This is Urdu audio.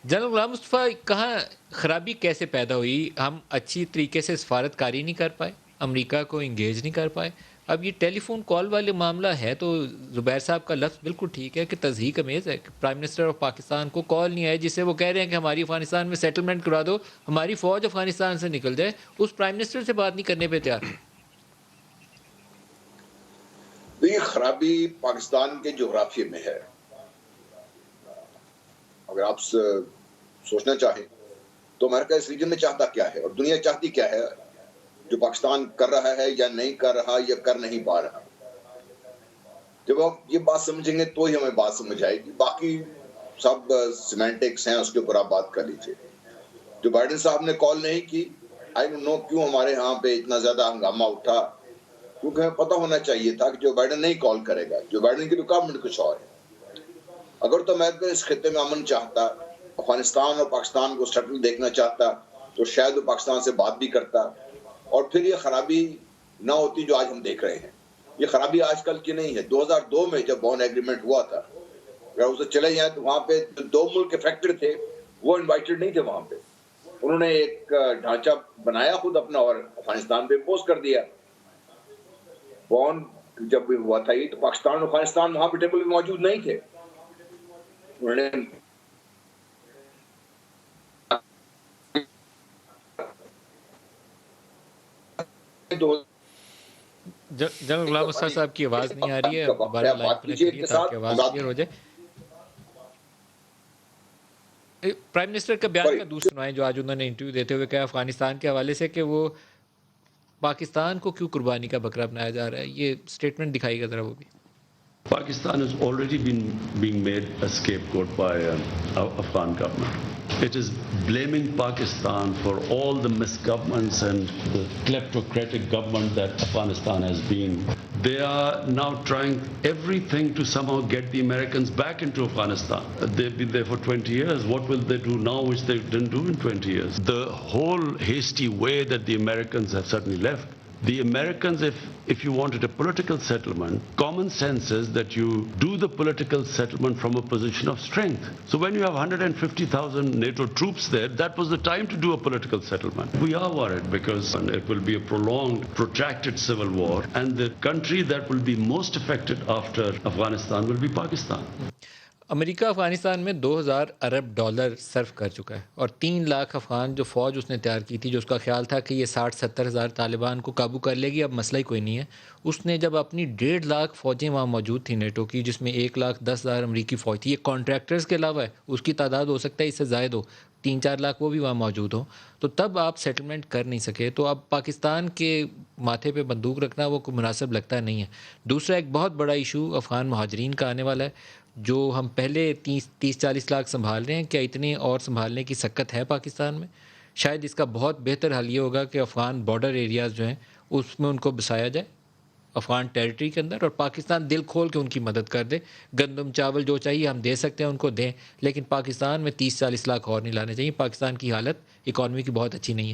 جنرل غلام مصطفیٰ، کہاں خرابی کیسے پیدا ہوئی؟ ہم اچھی طریقے سے سفارت کاری نہیں کر پائے، امریکہ کو انگیج نہیں کر پائے۔ اب یہ ٹیلی فون کال والے معاملہ ہے تو زبیر صاحب کا لفظ بالکل ٹھیک ہے کہ تضحیک امیز ہے کہ پرائم منسٹر آف پاکستان کو کال نہیں آئے جس سے وہ کہہ رہے ہیں کہ ہماری افغانستان میں سیٹلمنٹ کرا دو، ہماری فوج افغانستان سے نکل جائے، اس پرائم منسٹر سے بات نہیں کرنے پہ تیار۔ یہ خرابی پاکستان کے جغرافیے میں ہے۔ اگر آپ سوچنا چاہیں تو امریکہ اس ریجن میں چاہتا کیا ہے اور دنیا چاہتی کیا ہے جو پاکستان کر رہا ہے یا نہیں کر رہا یا کر نہیں پا رہا۔ جب آپ یہ بات سمجھیں گے تو ہی ہمیں بات سمجھ آئے گی، باقی سب سیمینٹکس ہیں، اس کے اوپر آپ بات کر لیجئے۔ جو بائیڈن صاحب نے کال نہیں کی، آئی ڈونٹ نو کیوں ہمارے ہاں پہ اتنا زیادہ ہنگامہ اٹھا، کیونکہ ہمیں پتہ ہونا چاہیے تھا کہ جو بائیڈن نہیں کال کرے گا، جو بائیڈن کی ریکوائرمنٹ کچھ اور ہے۔ اگر تو امریکہ اس خطے میں امن چاہتا، افغانستان اور پاکستان کو سیٹل دیکھنا چاہتا تو شاید وہ پاکستان سے بات بھی کرتا اور پھر یہ خرابی نہ ہوتی جو آج ہم دیکھ رہے ہیں۔ یہ خرابی آج کل کی نہیں ہے۔ 2002 میں جب بون ایگریمنٹ ہوا تھا، اگر اسے چلے جائیں تو وہاں پہ دو ملک افیکٹڈ تھے، وہ انوائٹڈ نہیں تھے وہاں پہ۔ انہوں نے ایک ڈھانچہ بنایا خود اپنا اور افغانستان پہ امپوز کر دیا۔ بون جب بھی ہوا تھا یہ تو پاکستان اور افغانستان وہاں پہ ٹیبل میں موجود نہیں تھے۔ انہوں نے جنرل غلام مصطفیٰ صاحب کی آواز نہیں آ رہی ہے، دوبارہ لائن بات کنیکٹ کیجیے کریے کے تاکہ ساتھ آواز کلیئر ہو جائے۔ پرائم منسٹر کا بیان کا دوسرا سنائیں جو آج انہوں نے انٹرویو دیتے ہوئے کہا افغانستان کے حوالے سے کہ وہ پاکستان کو کیوں قربانی کا بکرا بنایا جا رہا ہے، یہ سٹیٹمنٹ دکھائیے گا ذرا وہ بھی۔ Pakistan has already been being made a scapegoat by Afghan government. It is blaming Pakistan for all the misgovernments and the kleptocratic government that Afghanistan has been. They are now trying everything to somehow get the Americans back into Afghanistan. They've been there for 20 years. What will they do now which they didn't do in 20 years? The whole hasty way that the Americans have certainly left. The Americans, if you wanted a political settlement, common sense is that you do the political settlement from a position of strength. So when you have 150,000 NATO troops there, that was the time to do a political settlement. We are worried because it will be a prolonged, protracted civil war, and the country that will be most affected after Afghanistan will be Pakistan. امریکہ افغانستان میں 2000 ارب ڈالر صرف کر چکا ہے اور 3 لاکھ افغان جو فوج اس نے تیار کی تھی، جو اس کا خیال تھا کہ یہ 60-70 ہزار طالبان کو قابو کر لے گی، اب مسئلہ ہی کوئی نہیں ہے۔ اس نے جب اپنی 1.5 لاکھ فوجیں وہاں موجود تھیں نیٹو کی، جس میں 1,10,000 امریکی فوج تھی، یہ کانٹریکٹرز کے علاوہ ہے، اس کی تعداد ہو سکتا ہے اس سے زائد ہو، 3-4 لاکھ وہ بھی وہاں موجود ہوں، تو تب آپ سیٹلمنٹ کر نہیں سکے۔ تو اب پاکستان کے ماتھے پہ بندوق رکھنا وہ کوئی مناسب لگتا نہیں ہے۔ دوسرا ایک بہت بڑا ایشو افغان مہاجرین کا آنے والا ہے، جو ہم پہلے 30-40 لاکھ سنبھال رہے ہیں، کیا اتنے اور سنبھالنے کی سکت ہے پاکستان میں؟ شاید اس کا بہت بہتر حل یہ ہوگا کہ افغان بارڈر ایریاز جو ہیں اس میں ان کو بسایا جائے افغان ٹیریٹری کے اندر، اور پاکستان دل کھول کے ان کی مدد کر دے، گندم چاول جو چاہیے ہم دے سکتے ہیں ان کو دیں، لیکن پاکستان میں 30-40 لاکھ اور نہیں لانے چاہیے۔ پاکستان کی حالت اکانومی کی بہت اچھی نہیں ہے۔